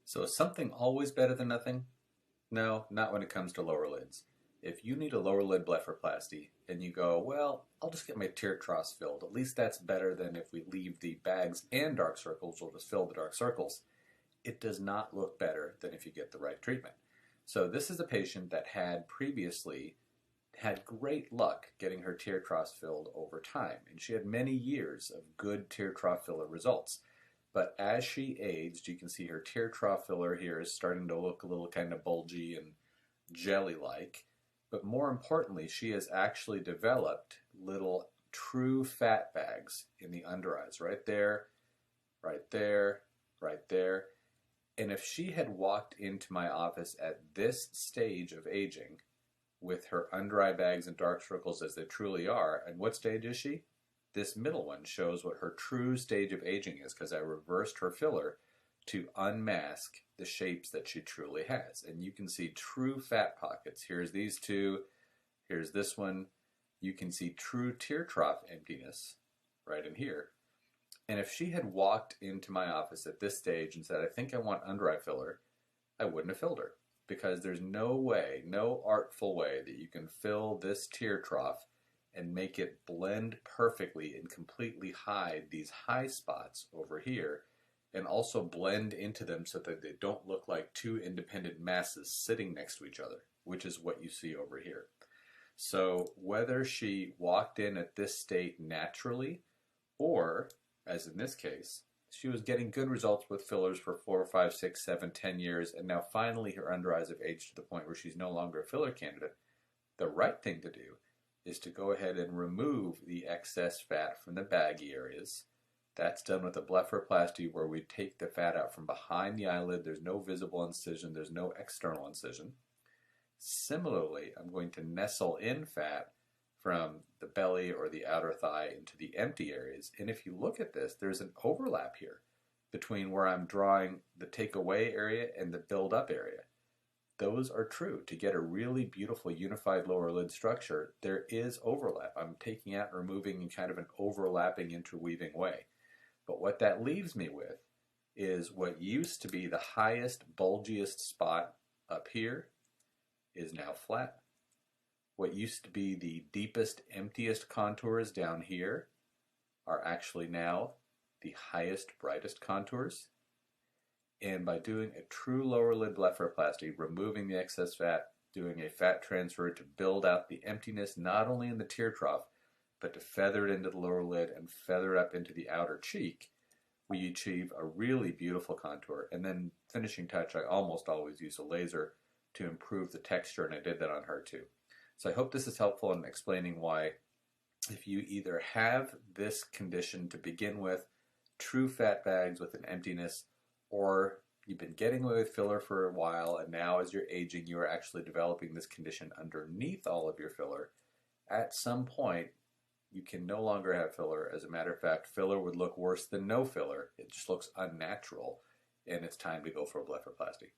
So is something always better than nothing? No, not when it comes to lower lids. If you need a lower lid blepharoplasty and you go, well, I'll just get my tear troughs filled, at least that's better than if we leave the bags and dark circles, we'll just fill the dark circles. It does not look better than if you get the right treatment. So this is a patient that had previously had great luck getting her tear troughs filled over time, and she had many years of good tear trough filler results. But as she aged, you can see her tear trough filler here is starting to look a little kind of bulgy and jelly-like. But more importantly, she has actually developed little true fat bags in the under eyes, right there, right there, right there. And if she had walked into my office at this stage of aging with her under eye bags and dark circles as they truly are, and what stage is she? This middle one shows what her true stage of aging is because I reversed her filler to unmask the shapes that she truly has. And you can see true fat pockets. Here's these two. Here's this one. You can see true tear trough emptiness right in here. And if she had walked into my office at this stage and said, I think I want under eye filler, I wouldn't have filled her because there's no way, no artful way that you can fill this tear trough and make it blend perfectly and completely hide these high spots over here and also blend into them so that they don't look like two independent masses sitting next to each other, which is what you see over here. So whether she walked in at this state naturally or, as in this case, she was getting good results with fillers for 4, 5, 6, 7, 10 years, and now finally her under eyes have aged to the point where she's no longer a filler candidate, the right thing to do is to go ahead and remove the excess fat from the baggy areas. That's done with a blepharoplasty where we take the fat out from behind the eyelid. There's no visible incision. There's no external incision. Similarly, I'm going to nestle in fat from the belly or the outer thigh into the empty areas. And if you look at this, there's an overlap here between where I'm drawing the take away area and the build up area. Those are true. To get a really beautiful unified lower lid structure, there is overlap. I'm taking out and removing in kind of an overlapping, interweaving way. But what that leaves me with is what used to be the highest, bulgiest spot up here is now flat. What used to be the deepest, emptiest contours down here are actually now the highest, brightest contours. And by doing a true lower lid blepharoplasty, removing the excess fat, doing a fat transfer to build out the emptiness not only in the tear trough, but to feather it into the lower lid and feather it up into the outer cheek, we achieve a really beautiful contour. And then finishing touch, I almost always use a laser to improve the texture, and I did that on her too. So I hope this is helpful in explaining why if you either have this condition to begin with, true fat bags with an emptiness, or you've been getting away with filler for a while and now as you're aging you are actually developing this condition underneath all of your filler, at some point you can no longer have filler. As a matter of fact, filler would look worse than no filler. It just looks unnatural and it's time to go for a blepharoplasty.